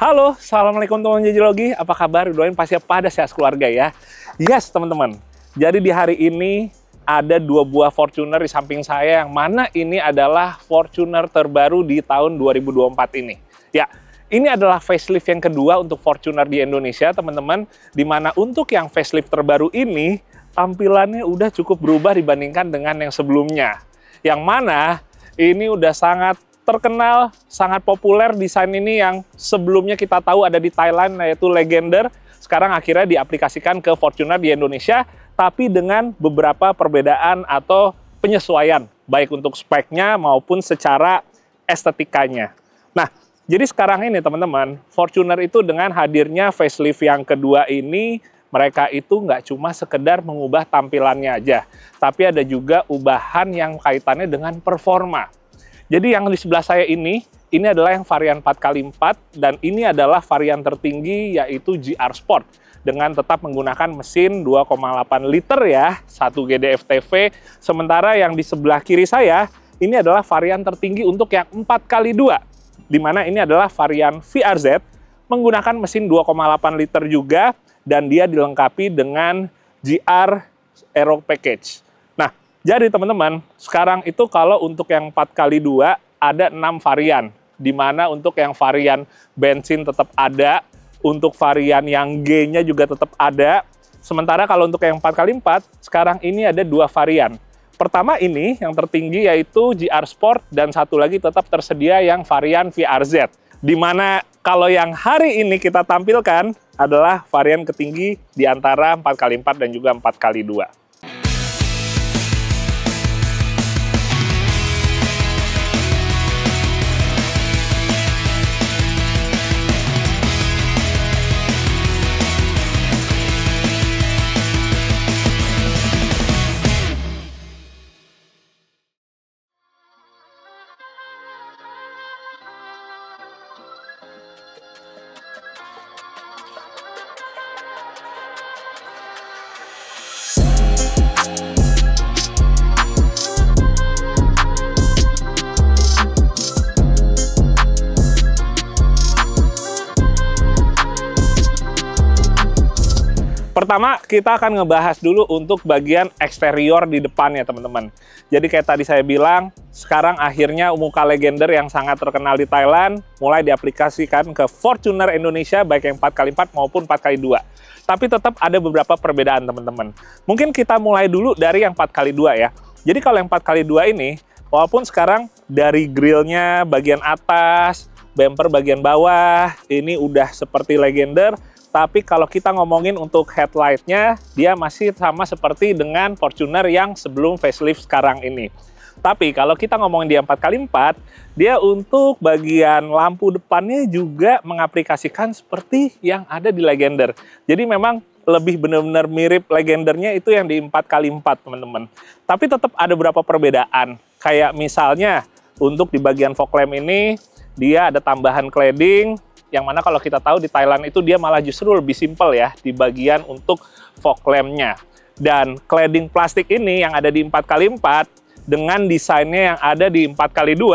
Halo, Assalamualaikum teman Jajilogi. Apa kabar? Doain pasti pada sehat keluarga ya. Yes, teman-teman. Jadi di hari ini ada dua buah Fortuner di samping saya, yang mana ini adalah Fortuner terbaru di tahun 2024 ini. Ya, ini adalah facelift yang kedua untuk Fortuner di Indonesia, teman-teman. Dimana untuk yang facelift terbaru ini, tampilannya udah cukup berubah dibandingkan dengan yang sebelumnya. Yang mana ini udah sangat terkenal, sangat populer desain ini yang sebelumnya kita tahu ada di Thailand, yaitu Legender. Sekarang akhirnya diaplikasikan ke Fortuner di Indonesia, tapi dengan beberapa perbedaan atau penyesuaian, baik untuk speknya maupun secara estetikanya. Nah, jadi sekarang ini teman-teman, Fortuner itu dengan hadirnya facelift yang kedua ini, mereka itu nggak cuma sekedar mengubah tampilannya aja, tapi ada juga ubahan yang kaitannya dengan performa. Jadi yang di sebelah saya ini adalah yang varian 4x4, dan ini adalah varian tertinggi yaitu GR Sport. Dengan tetap menggunakan mesin 2,8 liter ya, 1 GDF-TV. Sementara yang di sebelah kiri saya, ini adalah varian tertinggi untuk yang 4x2. Di mana ini adalah varian VRZ, menggunakan mesin 2,8 liter juga, dan dia dilengkapi dengan GR Aero Package. Jadi teman-teman, sekarang itu kalau untuk yang 4x2 ada 6 varian. Di mana untuk yang varian bensin tetap ada, untuk varian yang G-nya juga tetap ada. Sementara kalau untuk yang 4x4, sekarang ini ada 2 varian. Pertama ini, yang tertinggi yaitu GR Sport, dan satu lagi tetap tersedia yang varian VRZ. Di mana kalau yang hari ini kita tampilkan adalah varian ketinggi di antara 4x4 dan juga 4x2. Pertama, kita akan ngebahas dulu untuk bagian eksterior di depannya, teman-teman. Jadi kayak tadi saya bilang, sekarang akhirnya muka Legender yang sangat terkenal di Thailand mulai diaplikasikan ke Fortuner Indonesia, baik yang 4x4 maupun 4x2. Tapi tetap ada beberapa perbedaan, teman-teman. Mungkin kita mulai dulu dari yang 4x2 ya. Jadi kalau yang 4x2 ini, walaupun sekarang dari grillnya bagian atas, bumper bagian bawah, ini udah seperti Legender. Tapi kalau kita ngomongin untuk headlight-nya, dia masih sama seperti dengan Fortuner yang sebelum facelift sekarang ini. Tapi kalau kita ngomongin di 4x4, dia untuk bagian lampu depannya juga mengaplikasikan seperti yang ada di Legender. Jadi memang lebih benar-benar mirip Legendernya itu yang di 4x4, teman-teman. Tapi tetap ada beberapa perbedaan. Kayak misalnya untuk di bagian fog lamp ini, dia ada tambahan cladding, yang mana kalau kita tahu di Thailand itu dia malah justru lebih simpel ya di bagian untuk fog lamp-nya. Dan cladding plastik ini yang ada di 4x4 dengan desainnya yang ada di 4x2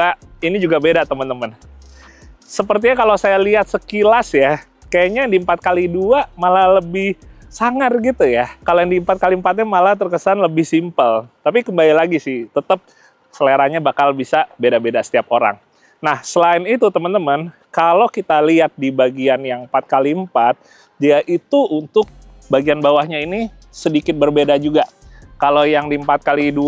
ini juga beda, teman-teman. Sepertinya kalau saya lihat sekilas ya, kayaknya di 4x2 malah lebih sangar gitu ya. Kalau yang di 4x4-nya malah terkesan lebih simpel. Tapi kembali lagi sih, tetap seleranya bakal bisa beda-beda setiap orang. Nah, selain itu teman-teman, kalau kita lihat di bagian yang 4x4, dia itu untuk bagian bawahnya ini sedikit berbeda juga. Kalau yang di 4x2,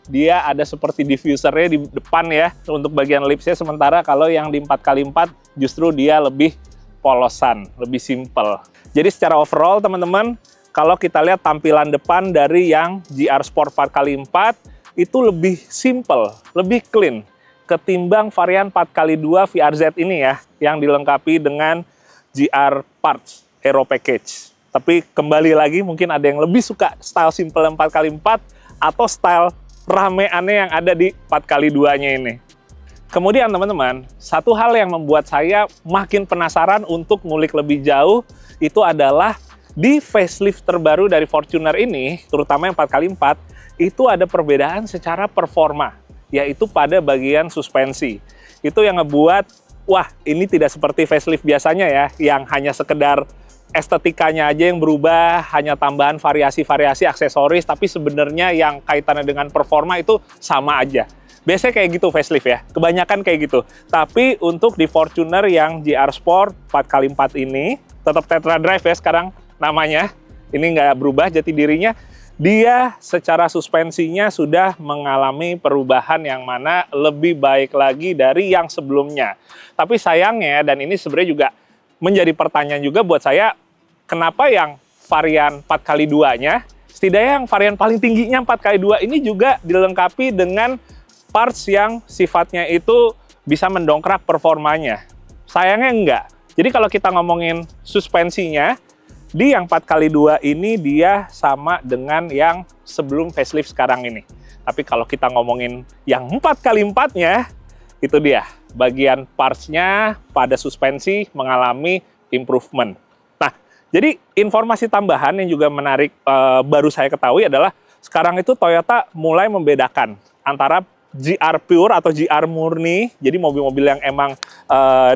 dia ada seperti diffusernya di depan ya, untuk bagian lipsnya. Sementara kalau yang di 4x4, justru dia lebih polosan, lebih simple. Jadi secara overall teman-teman, kalau kita lihat tampilan depan dari yang GR Sport 4x4, itu lebih simple, lebih clean ketimbang varian 4x2 VRZ ini ya, yang dilengkapi dengan GR Parts Aero Package. Tapi kembali lagi, mungkin ada yang lebih suka style simple 4x4 atau style rameannya yang ada di 4x2-nya ini. Kemudian teman-teman, satu hal yang membuat saya makin penasaran untuk ngulik lebih jauh, itu adalah di facelift terbaru dari Fortuner ini, terutama yang 4x4, itu ada perbedaan secara performa, yaitu pada bagian suspensi. Itu yang ngebuat wah ini tidak seperti facelift biasanya ya, yang hanya sekedar estetikanya aja yang berubah, hanya tambahan variasi-variasi aksesoris, tapi sebenarnya yang kaitannya dengan performa itu sama aja. Biasanya kayak gitu facelift ya, kebanyakan kayak gitu. Tapi untuk di Fortuner yang GR Sport 4x4 ini, tetap Tetra Drive ya sekarang namanya, ini nggak berubah jati dirinya. Dia secara suspensinya sudah mengalami perubahan yang mana lebih baik lagi dari yang sebelumnya. Tapi sayangnya, dan ini sebenarnya juga menjadi pertanyaan juga buat saya, kenapa yang varian 4x2-nya, setidaknya yang varian paling tingginya 4x2 ini juga dilengkapi dengan parts yang sifatnya itu bisa mendongkrak performanya. Sayangnya enggak. Jadi kalau kita ngomongin suspensinya, di yang 4x2 ini dia sama dengan yang sebelum facelift sekarang ini. Tapi kalau kita ngomongin yang 4x4-nya, itu dia. Bagian parts-nya pada suspensi mengalami improvement. Nah, jadi informasi tambahan yang juga menarik baru saya ketahui adalah sekarang itu Toyota mulai membedakan antara GR Pure atau GR murni, jadi mobil-mobil yang emang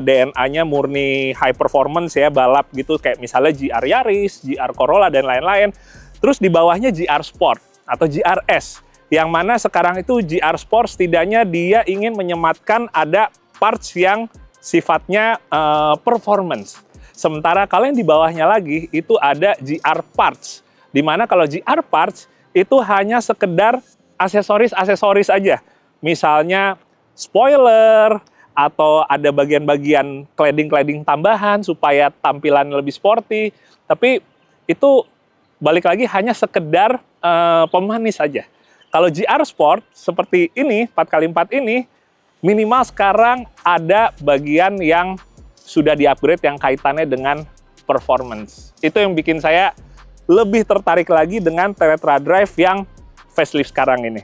DNA-nya murni high performance ya, balap gitu, kayak misalnya GR Yaris, GR Corolla, dan lain-lain. Terus di bawahnya GR Sport atau GRS, yang mana sekarang itu GR Sport setidaknya dia ingin menyematkan ada parts yang sifatnya performance. Sementara kalau yang di bawahnya lagi itu ada GR Parts, di mana kalau GR Parts itu hanya sekedar aksesoris-aksesoris aja. Misalnya spoiler, atau ada bagian-bagian cladding-cladding tambahan supaya tampilan lebih sporty. Tapi itu balik lagi hanya sekedar pemanis saja. Kalau GR Sport seperti ini, 4x4 ini, minimal sekarang ada bagian yang sudah di-upgrade yang kaitannya dengan performance. Itu yang bikin saya lebih tertarik lagi dengan Tetra Drive yang facelift sekarang ini.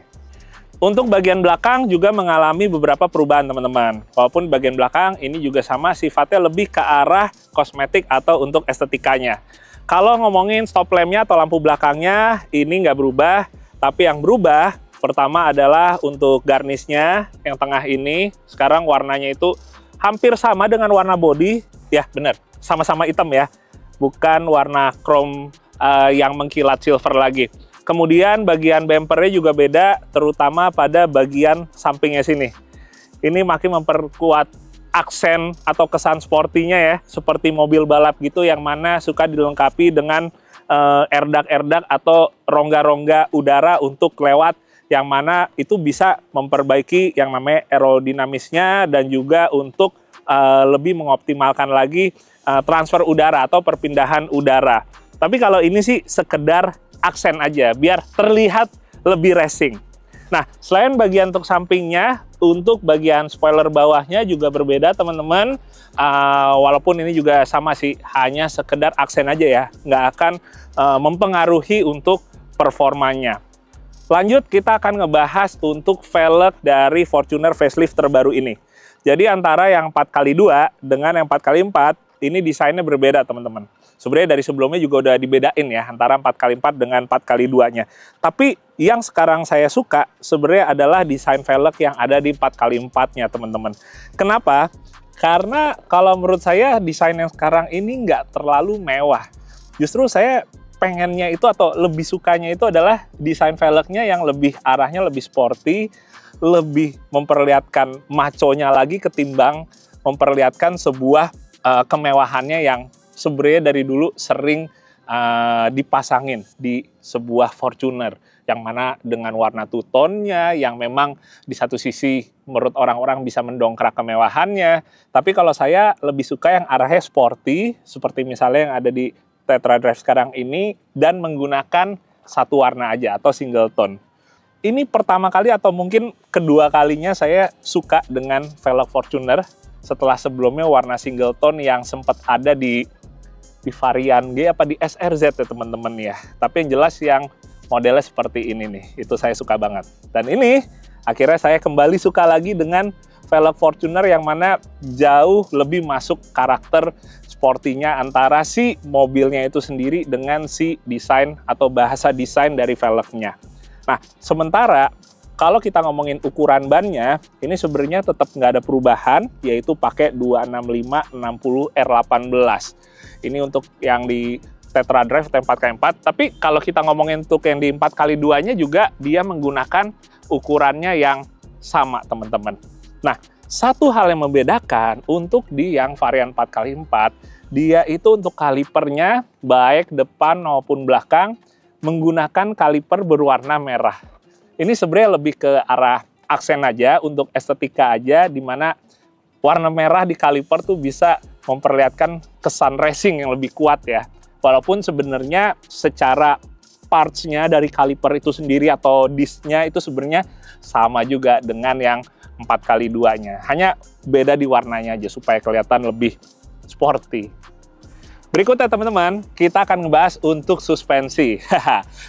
Untuk bagian belakang juga mengalami beberapa perubahan teman-teman. Walaupun bagian belakang ini juga sama sifatnya lebih ke arah kosmetik atau untuk estetikanya. Kalau ngomongin stop lamp-nya atau lampu belakangnya ini nggak berubah. Tapi yang berubah pertama adalah untuk garnisnya yang tengah ini. Sekarang warnanya itu hampir sama dengan warna body. Ya benar, sama-sama hitam ya. Bukan warna chrome yang mengkilat silver lagi. Kemudian bagian bumpernya juga beda, terutama pada bagian sampingnya sini. Ini makin memperkuat aksen atau kesan sportinya ya, seperti mobil balap gitu yang mana suka dilengkapi dengan erdak-erdak atau rongga-rongga udara untuk lewat, yang mana itu bisa memperbaiki yang namanya aerodinamisnya dan juga untuk lebih mengoptimalkan lagi transfer udara atau perpindahan udara. Tapi kalau ini sih sekedar aksen aja, biar terlihat lebih racing. Nah, selain bagian untuk sampingnya, untuk bagian spoiler bawahnya juga berbeda teman-teman. Walaupun ini juga sama sih, hanya sekedar aksen aja ya, nggak akan mempengaruhi untuk performanya. Lanjut, kita akan ngebahas untuk velg dari Fortuner facelift terbaru ini. Jadi antara yang 4x2 dengan yang 4x4, ini desainnya berbeda teman-teman. Sebenarnya dari sebelumnya juga udah dibedain ya antara 4x4 dengan 4x2-nya. Tapi yang sekarang saya suka sebenarnya adalah desain velg yang ada di 4x4-nya teman-teman. Kenapa? Karena kalau menurut saya desain yang sekarang ini nggak terlalu mewah. Justru saya pengennya itu atau lebih sukanya itu adalah desain velgnya yang lebih arahnya lebih sporty, lebih memperlihatkan maconya lagi ketimbang memperlihatkan sebuah kemewahannya yang sebenarnya dari dulu sering dipasangin di sebuah Fortuner, yang mana dengan warna two-tone-nya yang memang di satu sisi menurut orang-orang bisa mendongkrak kemewahannya, tapi kalau saya lebih suka yang arahnya sporty seperti misalnya yang ada di Tetra Drive sekarang ini, dan menggunakan satu warna aja atau single tone. Ini pertama kali atau mungkin kedua kalinya saya suka dengan velg Fortuner, setelah sebelumnya warna single tone yang sempat ada di varian G apa di SRZ ya teman-teman ya. Tapi yang jelas yang modelnya seperti ini nih, itu saya suka banget. Dan ini akhirnya saya kembali suka lagi dengan velg Fortuner yang mana jauh lebih masuk karakter sportinya antara si mobilnya itu sendiri dengan si desain atau bahasa desain dari velgnya. Nah, sementara Kalau kita ngomongin ukuran bannya, ini sebenarnya tetap nggak ada perubahan, yaitu pakai 265/60R18. Ini untuk yang di Tetra Drive T4K4, tapi kalau kita ngomongin untuk yang di 4x2-nya juga, dia menggunakan ukurannya yang sama, teman-teman. Nah, satu hal yang membedakan untuk di yang varian 4x4, dia itu untuk kalipernya, baik depan maupun belakang, menggunakan kaliper berwarna merah. Ini sebenarnya lebih ke arah aksen aja, untuk estetika aja, di mana warna merah di kaliper tuh bisa memperlihatkan kesan racing yang lebih kuat ya. Walaupun sebenarnya secara parts-nya dari kaliper itu sendiri atau disknya itu sebenarnya sama juga dengan yang 4x2-nya. Hanya beda di warnanya aja supaya kelihatan lebih sporty. Berikutnya teman-teman, kita akan ngebahas untuk suspensi.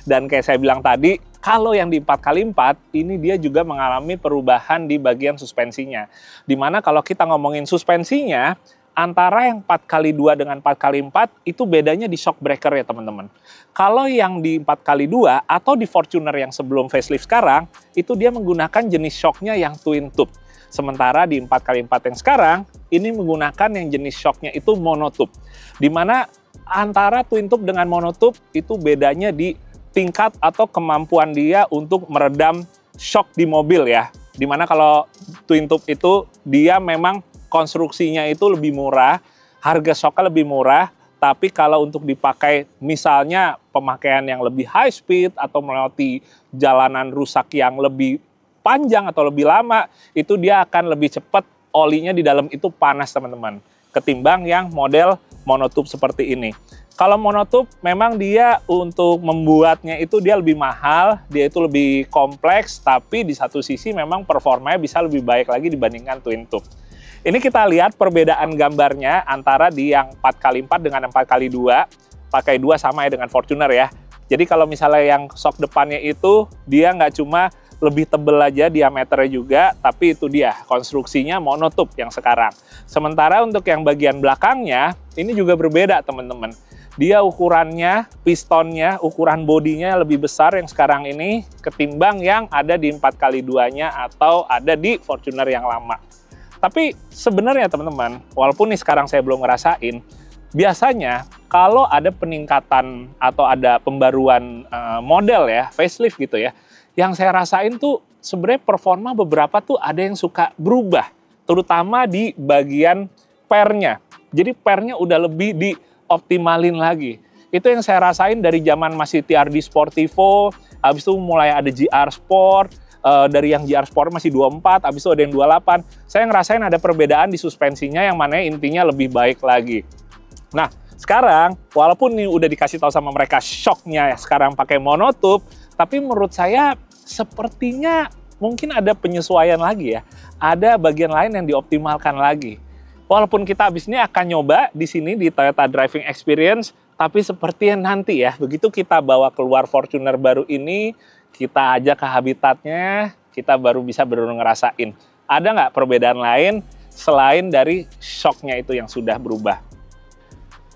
Dan kayak saya bilang tadi, kalau yang di 4x4, ini dia juga mengalami perubahan di bagian suspensinya. Dimana kalau kita ngomongin suspensinya, antara yang 4x2 dengan 4x4, itu bedanya di shock breaker ya teman-teman. Kalau yang di 4x2 atau di Fortuner yang sebelum facelift sekarang, itu dia menggunakan jenis shocknya yang twin tube. Sementara di 4x4 yang sekarang, ini menggunakan yang jenis shocknya itu monotube. Dimana antara twin tube dengan monotube itu bedanya di tingkat atau kemampuan dia untuk meredam shock di mobil ya. Dimana kalau twin tube itu dia memang konstruksinya itu lebih murah, harga shocknya lebih murah, tapi kalau untuk dipakai misalnya pemakaian yang lebih high speed atau melewati jalanan rusak yang lebih panjang atau lebih lama, itu dia akan lebih cepat olinya di dalam itu panas teman-teman, ketimbang yang model monotube seperti ini. Kalau monotube memang dia untuk membuatnya itu dia lebih mahal, dia itu lebih kompleks, tapi di satu sisi memang performanya bisa lebih baik lagi dibandingkan twin tube. Ini kita lihat perbedaan gambarnya antara di yang 4x4 dengan 4x2. Pakai 2 sama ya dengan Fortuner ya. Jadi kalau misalnya yang shock depannya itu dia nggak cuma lebih tebel aja diameternya juga, tapi itu dia konstruksinya monotube yang sekarang. Sementara untuk yang bagian belakangnya ini juga berbeda teman-teman. Dia ukurannya, pistonnya, ukuran bodinya lebih besar yang sekarang ini ketimbang yang ada di 4x2-nya atau ada di Fortuner yang lama. Tapi sebenarnya teman-teman, walaupun nih sekarang saya belum ngerasain, biasanya kalau ada peningkatan atau ada pembaruan model ya, facelift gitu ya, yang saya rasain tuh sebenarnya performa beberapa tuh ada yang suka berubah, terutama di bagian pernya. Jadi pernya udah lebih dioptimalin lagi. Itu yang saya rasain dari zaman masih TRD Sportivo, habis itu mulai ada GR Sport, dari yang GR Sport masih 24, habis itu ada yang 28. Saya ngerasain ada perbedaan di suspensinya yang mana intinya lebih baik lagi. Nah, sekarang walaupun ini udah dikasih tahu sama mereka shocknya sekarang pakai monotube, tapi menurut saya sepertinya mungkin ada penyesuaian lagi ya. Ada bagian lain yang dioptimalkan lagi. Walaupun kita habis ini akan nyoba di sini di Toyota Driving Experience, tapi sepertinya nanti ya, begitu kita bawa keluar Fortuner baru ini, kita ajak ke habitatnya, kita baru bisa benar-benar ngerasain. Ada nggak perbedaan lain selain dari shocknya itu yang sudah berubah?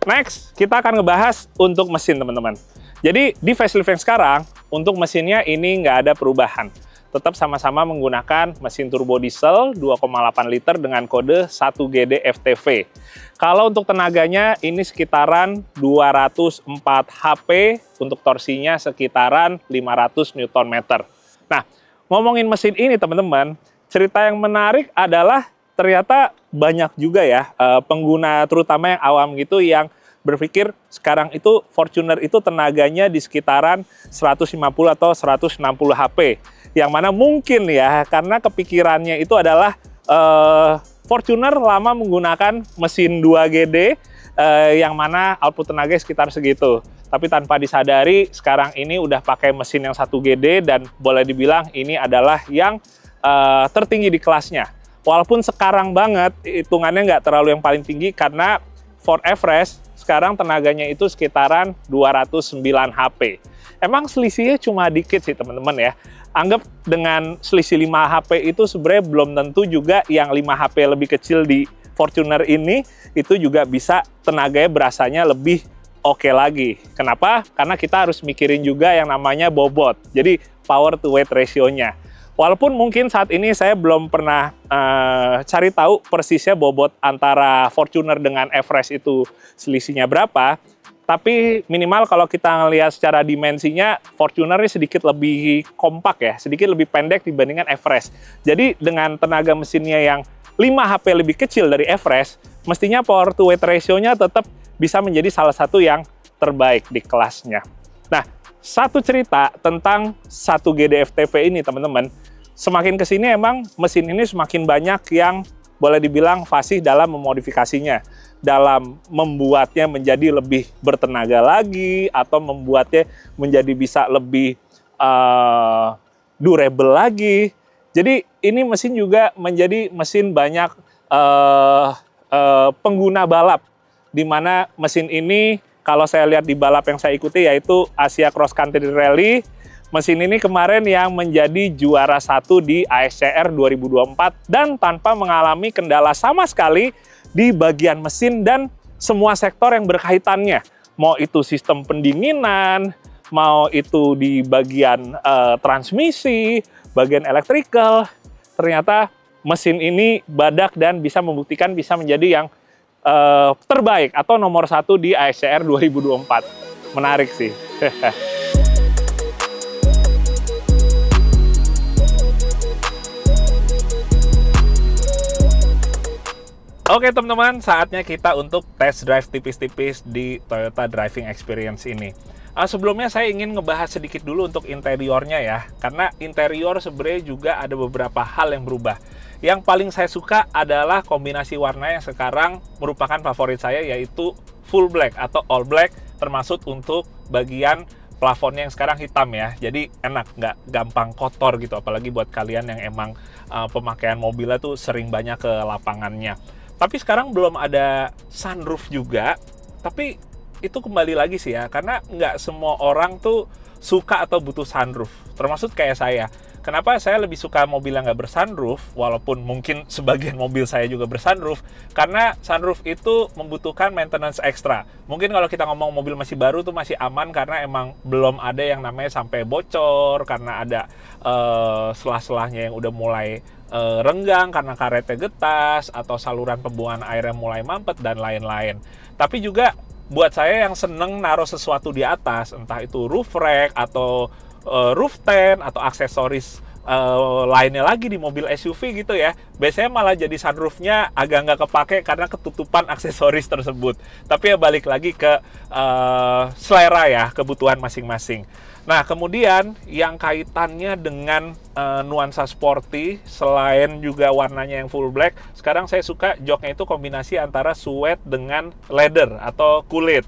Next, kita akan ngebahas untuk mesin teman-teman. Jadi di facelift yang sekarang, untuk mesinnya ini nggak ada perubahan. Tetap sama-sama menggunakan mesin turbo diesel 2,8 liter dengan kode 1GD FTV. Kalau untuk tenaganya ini sekitaran 204 HP, untuk torsinya sekitaran 500 Nm. Nah, ngomongin mesin ini teman-teman, cerita yang menarik adalah ternyata banyak juga ya pengguna terutama yang awam gitu yang berpikir sekarang itu Fortuner itu tenaganya di sekitaran 150 atau 160 HP. Yang mana mungkin ya, karena kepikirannya itu adalah Fortuner lama menggunakan mesin 2GD yang mana output tenaga sekitar segitu. Tapi tanpa disadari sekarang ini udah pakai mesin yang 1GD dan boleh dibilang ini adalah yang tertinggi di kelasnya. Walaupun sekarang banget hitungannya nggak terlalu yang paling tinggi karena Ford Everest sekarang tenaganya itu sekitaran 209 HP. Emang selisihnya cuma dikit sih teman-teman ya. Anggap dengan selisih 5 HP itu sebenarnya belum tentu juga yang 5 HP lebih kecil di Fortuner ini itu juga bisa tenaganya berasanya lebih oke lagi. Kenapa? Karena kita harus mikirin juga yang namanya bobot. Jadi power to weight ratio-nya. Walaupun mungkin saat ini saya belum pernah cari tahu persisnya bobot antara Fortuner dengan Everest itu selisihnya berapa, tapi minimal kalau kita ngelihat secara dimensinya, Fortuner ini sedikit lebih kompak ya, sedikit lebih pendek dibandingkan Everest. Jadi dengan tenaga mesinnya yang 5 HP lebih kecil dari Everest, mestinya power to weight ratio-nya tetap bisa menjadi salah satu yang terbaik di kelasnya. Nah, satu cerita tentang 1GD FTV ini teman-teman, semakin kesini emang mesin ini semakin banyak yang boleh dibilang fasih dalam memodifikasinya, dalam membuatnya menjadi lebih bertenaga lagi, atau membuatnya menjadi bisa lebih durable lagi. Jadi ini mesin juga menjadi mesin banyak pengguna balap, di mana mesin ini kalau saya lihat di balap yang saya ikuti yaitu Asia Cross Country Rally, mesin ini kemarin yang menjadi juara 1 di ASCR 2024 dan tanpa mengalami kendala sama sekali di bagian mesin dan semua sektor yang berkaitannya. Mau itu sistem pendinginan, mau itu di bagian transmisi, bagian electrical, ternyata mesin ini badak dan bisa membuktikan bisa menjadi yang terbaik atau nomor 1 di ASCR 2024. Menarik sih. Oke teman-teman, saatnya kita untuk test drive tipis-tipis di Toyota Driving Experience ini. Sebelumnya saya ingin ngebahas sedikit dulu untuk interiornya ya, karena interior sebenarnya juga ada beberapa hal yang berubah. Yang paling saya suka adalah kombinasi warna yang sekarang merupakan favorit saya, yaitu full black atau all black, termasuk untuk bagian plafonnya yang sekarang hitam ya. Jadi enak, nggak gampang kotor gitu, apalagi buat kalian yang emang pemakaian mobilnya tuh sering banyak ke lapangannya. Tapi sekarang belum ada sunroof juga, tapi itu kembali lagi sih ya, karena nggak semua orang tuh suka atau butuh sunroof, termasuk kayak saya. Kenapa saya lebih suka mobil yang nggak bersunroof, walaupun mungkin sebagian mobil saya juga bersunroof, karena sunroof itu membutuhkan maintenance ekstra. Mungkin kalau kita ngomong mobil masih baru tuh masih aman, karena emang belum ada yang namanya sampai bocor, karena ada selah-selahnya yang udah mulai renggang karena karetnya getas, atau saluran pembuangan airnya mulai mampet, dan lain-lain. Tapi juga buat saya yang seneng naruh sesuatu di atas, entah itu roof rack, atau roof tent, atau aksesoris lainnya lagi di mobil SUV gitu ya, biasanya malah jadi sunroofnya agak nggak kepake karena ketutupan aksesoris tersebut. Tapi ya balik lagi ke selera ya, kebutuhan masing-masing. Nah kemudian yang kaitannya dengan nuansa sporty, selain juga warnanya yang full black, sekarang saya suka joknya itu kombinasi antara suede dengan leather atau kulit.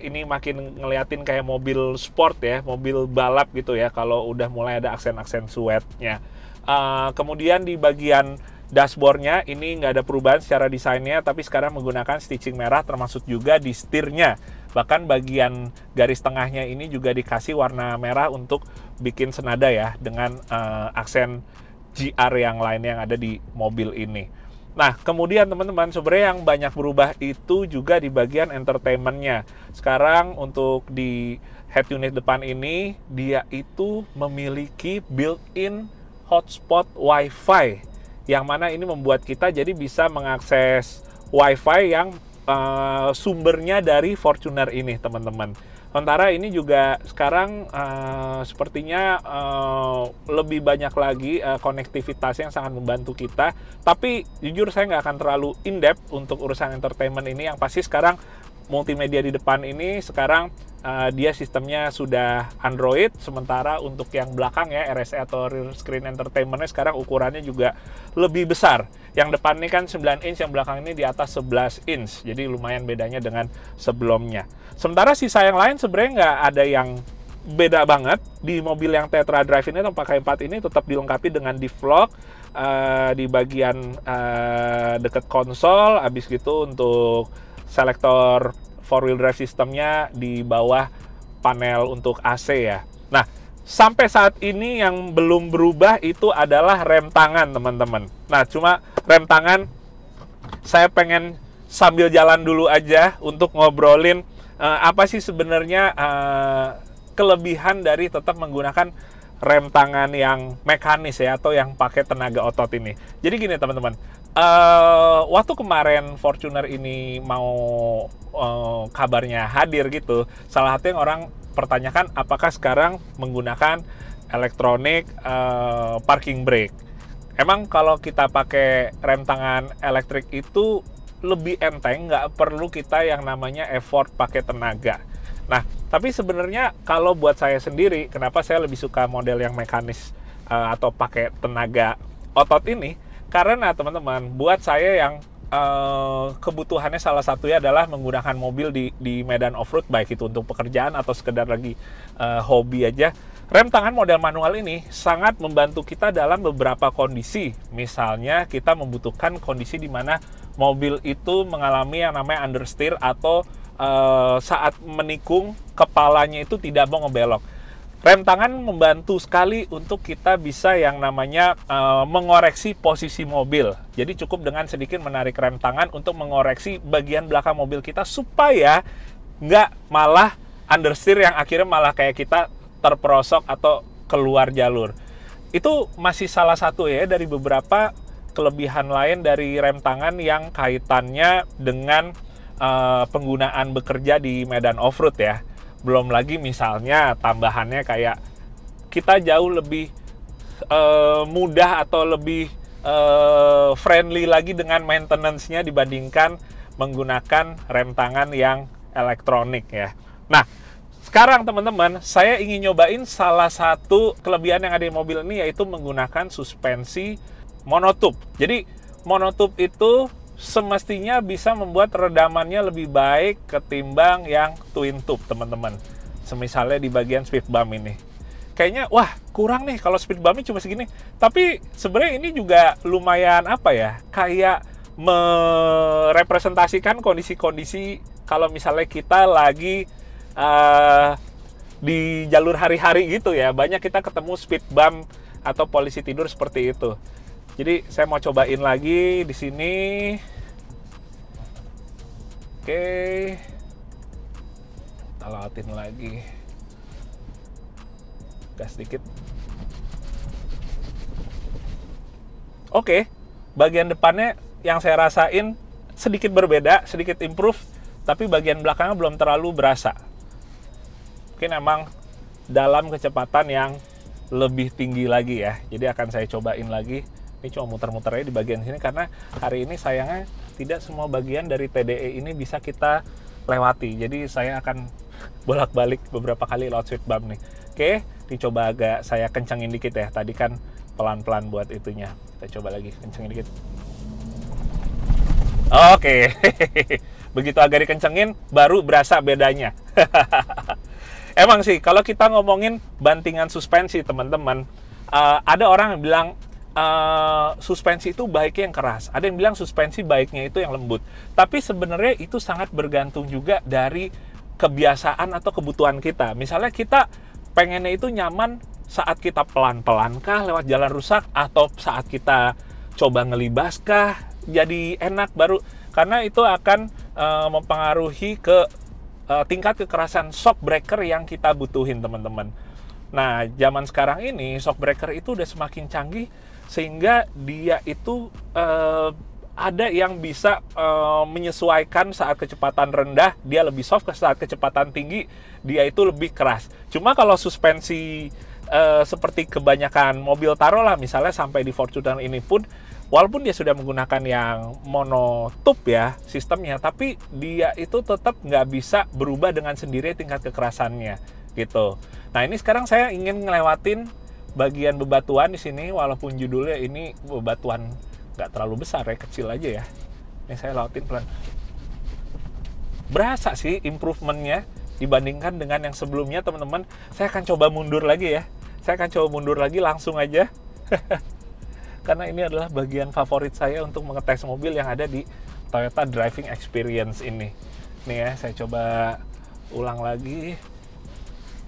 Ini makin ngeliatin kayak mobil sport ya, mobil balap gitu ya, kalau udah mulai ada aksen-aksen suede-nya. Kemudian di bagian dashboardnya ini nggak ada perubahan secara desainnya, tapi sekarang menggunakan stitching merah, termasuk juga di setirnya. Bahkan bagian garis tengahnya ini juga dikasih warna merah untuk bikin senada ya dengan aksen GR yang lainnya yang ada di mobil ini. Nah, kemudian teman-teman, sebenarnya yang banyak berubah itu juga di bagian entertainment-nya. Sekarang untuk di head unit depan ini, dia itu memiliki built-in hotspot Wi-Fi, yang mana ini membuat kita jadi bisa mengakses Wi-Fi yang sumbernya dari Fortuner ini, teman-teman. Sementara ini juga sekarang sepertinya lebih banyak lagi konektivitas yang sangat membantu kita. Tapi jujur saya nggak akan terlalu in-depth untuk urusan entertainment ini. Yang pasti sekarang multimedia di depan ini sekarang dia sistemnya sudah Android, sementara untuk yang belakang ya RSE atau rear screen entertainment-nya sekarang ukurannya juga lebih besar. Yang depan ini kan 9 inch, yang belakang ini di atas 11 inch, jadi lumayan bedanya dengan sebelumnya. Sementara sisa yang lain sebenarnya nggak ada yang beda banget. Di mobil yang Tetra Drive ini atau pakai 4 ini tetap dilengkapi dengan diff-lock di bagian dekat konsol, habis gitu untuk selektor 4-wheel drive sistemnya di bawah panel untuk AC ya. Nah, sampai saat ini yang belum berubah itu adalah rem tangan, teman-teman. Nah, cuma rem tangan saya pengen sambil jalan dulu aja untuk ngobrolin apa sih sebenarnya kelebihan dari tetap menggunakan rem tangan yang mekanis ya, atau yang pakai tenaga otot ini. Jadi gini teman-teman, waktu kemarin Fortuner ini mau kabarnya hadir gitu, salah satu yang orang pertanyakan apakah sekarang menggunakan elektronik parking brake. Emang kalau kita pakai rem tangan elektrik itu lebih enteng, nggak perlu kita yang namanya effort pakai tenaga. Nah, tapi sebenarnya kalau buat saya sendiri, kenapa saya lebih suka model yang mekanis atau pakai tenaga otot ini? Karena teman-teman, buat saya yang kebutuhannya salah satunya adalah menggunakan mobil di medan off-road, baik itu untuk pekerjaan atau sekedar lagi hobi aja. Rem tangan model manual ini sangat membantu kita dalam beberapa kondisi. Misalnya kita membutuhkan kondisi di mana mobil itu mengalami yang namanya understeer atau saat menikung kepalanya itu tidak mau ngebelok. Rem tangan membantu sekali untuk kita bisa yang namanya mengoreksi posisi mobil. Jadi cukup dengan sedikit menarik rem tangan untuk mengoreksi bagian belakang mobil kita supaya nggak malah understeer yang akhirnya malah kayak kita terperosok atau keluar jalur. Itu masih salah satu ya dari beberapa kelebihan lain dari rem tangan yang kaitannya dengan penggunaan bekerja di medan off-road ya. Belum lagi misalnya tambahannya kayak kita jauh lebih mudah atau lebih friendly lagi dengan maintenance-nya dibandingkan menggunakan rem tangan yang elektronik ya. Nah, sekarang teman-teman, saya ingin nyobain salah satu kelebihan yang ada di mobil ini, yaitu menggunakan suspensi monotube. Jadi monotube itu semestinya bisa membuat redamannya lebih baik ketimbang yang twin tube teman-teman. Semisalnya di bagian speed bump ini. Kayaknya, wah kurang nih kalau speed bumpnya cuma segini. Tapi sebenarnya ini juga lumayan apa ya, kayak merepresentasikan kondisi-kondisi kalau misalnya kita lagi di jalur hari-hari gitu ya. Banyak kita ketemu speed bump atau polisi tidur seperti itu. Jadi saya mau cobain lagi di sini. Oke. Kita lawatin lagi. Gas sedikit. Oke. Bagian depannya yang saya rasain sedikit berbeda, sedikit improve, tapi bagian belakangnya belum terlalu berasa. Mungkin emang dalam kecepatan yang lebih tinggi lagi ya. Jadi akan saya cobain lagi. Ini cuma muter-muter aja di bagian sini karena hari ini sayangnya tidak semua bagian dari TDE ini bisa kita lewati. Jadi saya akan bolak-balik beberapa kali lewat speed bump nih. Oke, dicoba agak saya kencengin dikit ya. Tadi kan pelan-pelan buat itunya. Kita coba lagi kencengin dikit. Oke. Begitu agak dikencengin baru berasa bedanya. Emang sih kalau kita ngomongin bantingan suspensi teman-teman, ada orang yang bilang suspensi itu baiknya yang keras, ada yang bilang suspensi baiknya itu yang lembut. Tapi sebenarnya itu sangat bergantung juga dari kebiasaan atau kebutuhan kita. Misalnya kita pengennya itu nyaman saat kita pelan-pelan kah lewat jalan rusak, atau saat kita coba ngelibas kah jadi enak baru, karena itu akan mempengaruhi ke tingkat kekerasan shock breaker yang kita butuhin teman-teman. Nah, zaman sekarang ini shock breaker itu udah semakin canggih sehingga dia itu ada yang bisa menyesuaikan saat kecepatan rendah dia lebih soft, saat kecepatan tinggi dia itu lebih keras. Cuma kalau suspensi seperti kebanyakan mobil taruhlah misalnya sampai di Fortuner ini pun, walaupun dia sudah menggunakan yang monotube ya sistemnya, tapi dia itu tetap nggak bisa berubah dengan sendiri tingkat kekerasannya gitu. Nah ini sekarang saya ingin ngelewatin bagian bebatuan di sini, walaupun judulnya ini bebatuan nggak terlalu besar ya, kecil aja ya. Ini saya lewatin pelan. Berasa sih improvementnya dibandingkan dengan yang sebelumnya teman-teman. Saya akan coba mundur lagi ya. Saya akan coba mundur lagi langsung aja. Karena ini adalah bagian favorit saya untuk mengetes mobil yang ada di Toyota Driving Experience ini. Nih ya, saya coba ulang lagi.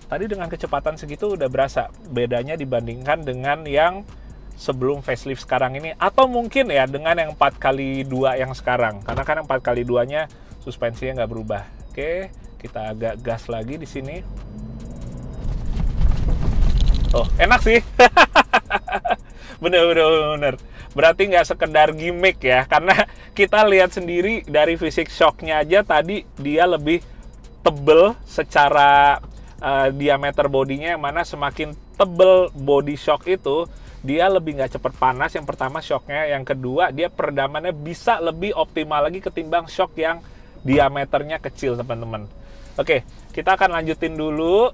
Tadi dengan kecepatan segitu udah berasa bedanya dibandingkan dengan yang sebelum facelift sekarang ini, atau mungkin ya dengan yang 4x2 yang sekarang, karena kan yang 4x2 nya suspensinya nggak berubah. Oke, kita agak gas lagi di sini. Oh, enak sih. Bener. Berarti nggak sekedar gimmick ya, karena kita lihat sendiri dari fisik shocknya aja tadi dia lebih tebel secara diameter bodinya, yang mana semakin tebel body shock itu dia lebih nggak cepet panas. Yang pertama shocknya, yang kedua dia peredamannya bisa lebih optimal lagi ketimbang shock yang diameternya kecil, teman-teman. Oke, kita akan lanjutin dulu.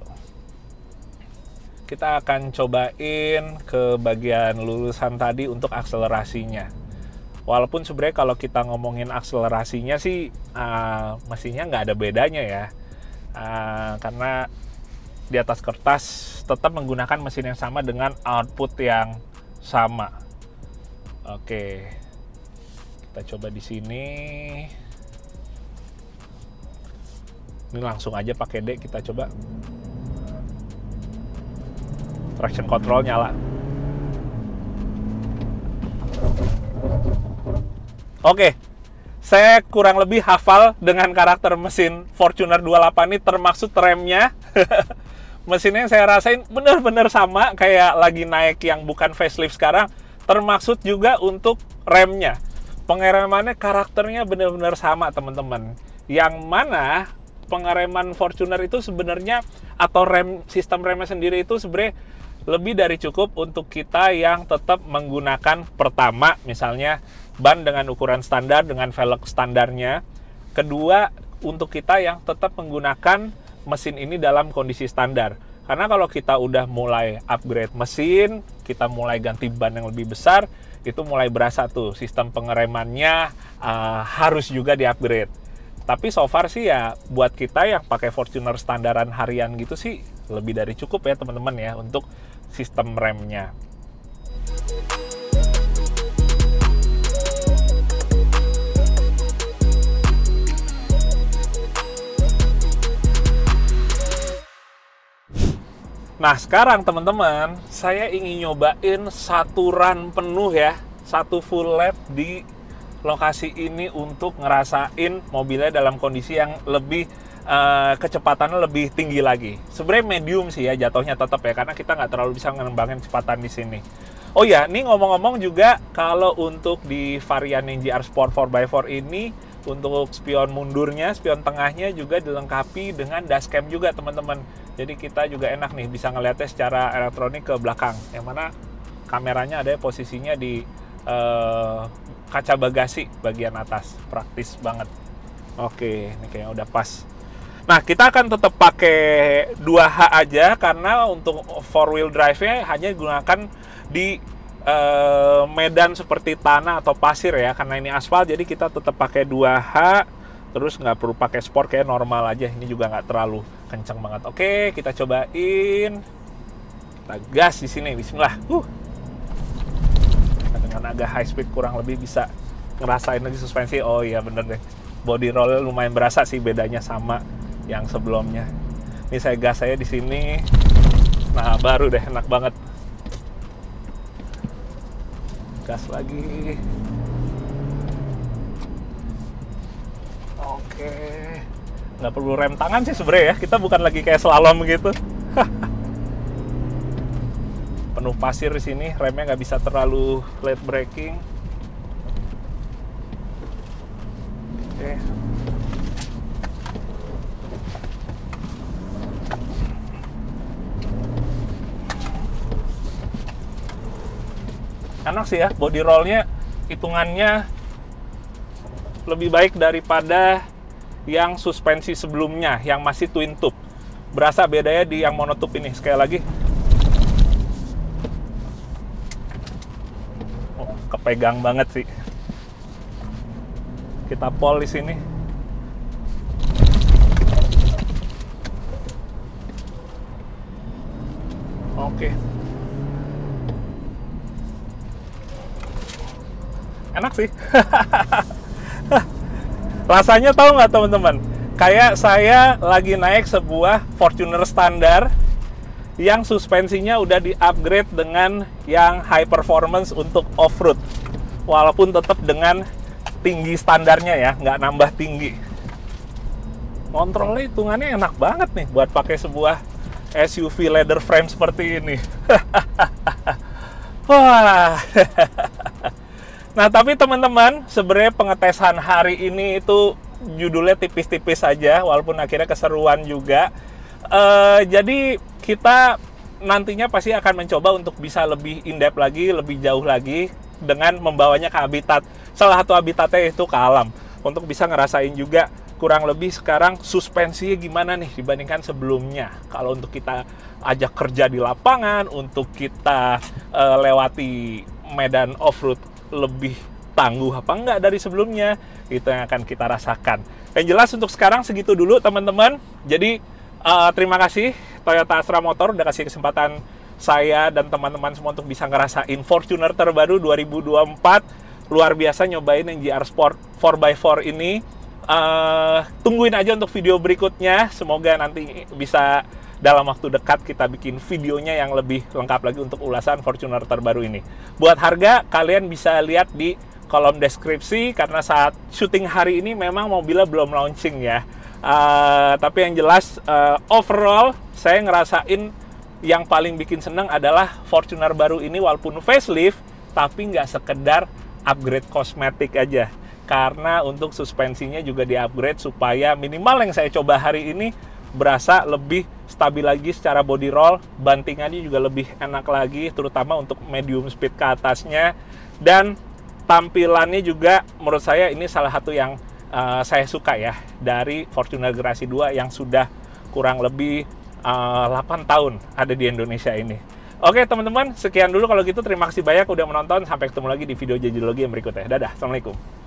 Kita akan cobain ke bagian lulusan tadi untuk akselerasinya. Walaupun sebenarnya kalau kita ngomongin akselerasinya sih mestinya nggak ada bedanya ya. Karena di atas kertas tetap menggunakan mesin yang sama dengan output yang sama. Oke, kita coba di sini. Ini langsung aja pakai D, kita coba. Traction control nyala. Oke, saya kurang lebih hafal dengan karakter mesin Fortuner 28 ini, termasuk remnya. Mesinnya yang saya rasain bener-bener sama kayak lagi naik yang bukan facelift sekarang, termasuk juga untuk remnya. Pengeremannya karakternya bener-bener sama, teman-teman. Yang mana pengereman Fortuner itu sebenarnya, atau sistem remnya sendiri itu sebenarnya lebih dari cukup untuk kita yang tetap menggunakan pertama, misalnya ban dengan ukuran standar dengan velg standarnya. Kedua, untuk kita yang tetap menggunakan mesin ini dalam kondisi standar. Karena kalau kita udah mulai upgrade mesin, kita mulai ganti ban yang lebih besar, itu mulai berasa tuh sistem pengeremannya harus juga di-upgrade. Tapi so far sih ya buat kita yang pakai Fortuner standaran harian gitu sih lebih dari cukup ya teman-teman ya untuk sistem remnya. Nah sekarang teman-teman, saya ingin nyobain satu run penuh ya, satu full lap di lokasi ini untuk ngerasain mobilnya dalam kondisi yang lebih kecepatannya lebih tinggi lagi. Sebenarnya medium sih ya jatuhnya tetap ya, karena kita nggak terlalu bisa ngembangin kecepatan di sini. Oh ya, ini ngomong-ngomong juga kalau untuk di varian NGR Sport 4x4 ini, untuk spion mundurnya, spion tengahnya juga dilengkapi dengan dashcam juga teman-teman. Jadi kita juga enak nih bisa ngeliatnya secara elektronik ke belakang, yang mana kameranya ada posisinya di kaca bagasi bagian atas. Praktis banget. Oke, ini kayaknya udah pas. Nah, kita akan tetap pakai 2H aja karena untuk 4-wheel drive-nya hanya digunakan di medan seperti tanah atau pasir ya. Karena ini aspal, jadi kita tetap pakai 2H. Terus nggak perlu pakai sport, kayak normal aja. Ini juga nggak terlalu kencang banget. Oke, kita cobain. Kita gas di sini, bismillah. Dengan agak high speed kurang lebih bisa ngerasain lagi suspensi. Oh iya bener deh. Body roll lumayan berasa sih, bedanya sama yang sebelumnya. Ini saya gas saya di sini. Nah, baru deh enak banget. Gas lagi. Oke. Nggak perlu rem tangan sih sebenarnya ya. Kita bukan lagi kayak slalom gitu. Penuh pasir di sini, remnya nggak bisa terlalu late braking. Oke. Enak sih ya, body rollnya hitungannya lebih baik daripada yang suspensi sebelumnya yang masih twin tube. Berasa bedanya di yang monotube ini. Sekali lagi. Oh, kepegang banget sih. Kita pol di sini. Oke. Enak sih. Rasanya tahu nggak teman-teman? Kayak saya lagi naik sebuah Fortuner standar yang suspensinya udah di-upgrade dengan yang high performance untuk off-road. Walaupun tetap dengan tinggi standarnya ya, nggak nambah tinggi. Kontrolnya hitungannya enak banget nih buat pakai sebuah SUV leather frame seperti ini. Wah. Nah, tapi teman-teman, sebenarnya pengetesan hari ini itu judulnya tipis-tipis saja, walaupun akhirnya keseruan juga. Jadi kita nantinya pasti akan mencoba untuk bisa lebih in-depth lagi, lebih jauh lagi dengan membawanya ke habitat. Salah satu habitatnya itu ke alam. Untuk bisa ngerasain juga kurang lebih sekarang suspensinya gimana nih dibandingkan sebelumnya. Kalau untuk kita ajak kerja di lapangan, untuk kita lewati medan off-road lebih tangguh apa enggak dari sebelumnya, itu yang akan kita rasakan. Yang jelas untuk sekarang segitu dulu teman-teman. Jadi terima kasih Toyota Astra Motor udah kasih kesempatan saya dan teman-teman semua untuk bisa ngerasain Fortuner terbaru 2024. Luar biasa nyobain yang GR Sport 4x4 ini. Tungguin aja untuk video berikutnya. Semoga nanti bisa dalam waktu dekat kita bikin videonya yang lebih lengkap lagi untuk ulasan Fortuner terbaru ini. Buat harga, kalian bisa lihat di kolom deskripsi, karena saat syuting hari ini memang mobilnya belum launching ya. Tapi yang jelas overall saya ngerasain yang paling bikin seneng adalah Fortuner baru ini walaupun facelift, tapi nggak sekedar upgrade kosmetik aja. Karena untuk suspensinya juga di-upgrade supaya minimal yang saya coba hari ini berasa lebih stabil lagi secara body roll, bantingannya juga lebih enak lagi, terutama untuk medium speed ke atasnya, dan tampilannya juga menurut saya ini salah satu yang saya suka ya dari Fortuner generasi 2 yang sudah kurang lebih 8 tahun ada di Indonesia ini. Oke teman-teman, sekian dulu kalau gitu. Terima kasih banyak udah menonton. Sampai ketemu lagi di video Jajilogi yang berikutnya. Dadah, Assalamualaikum.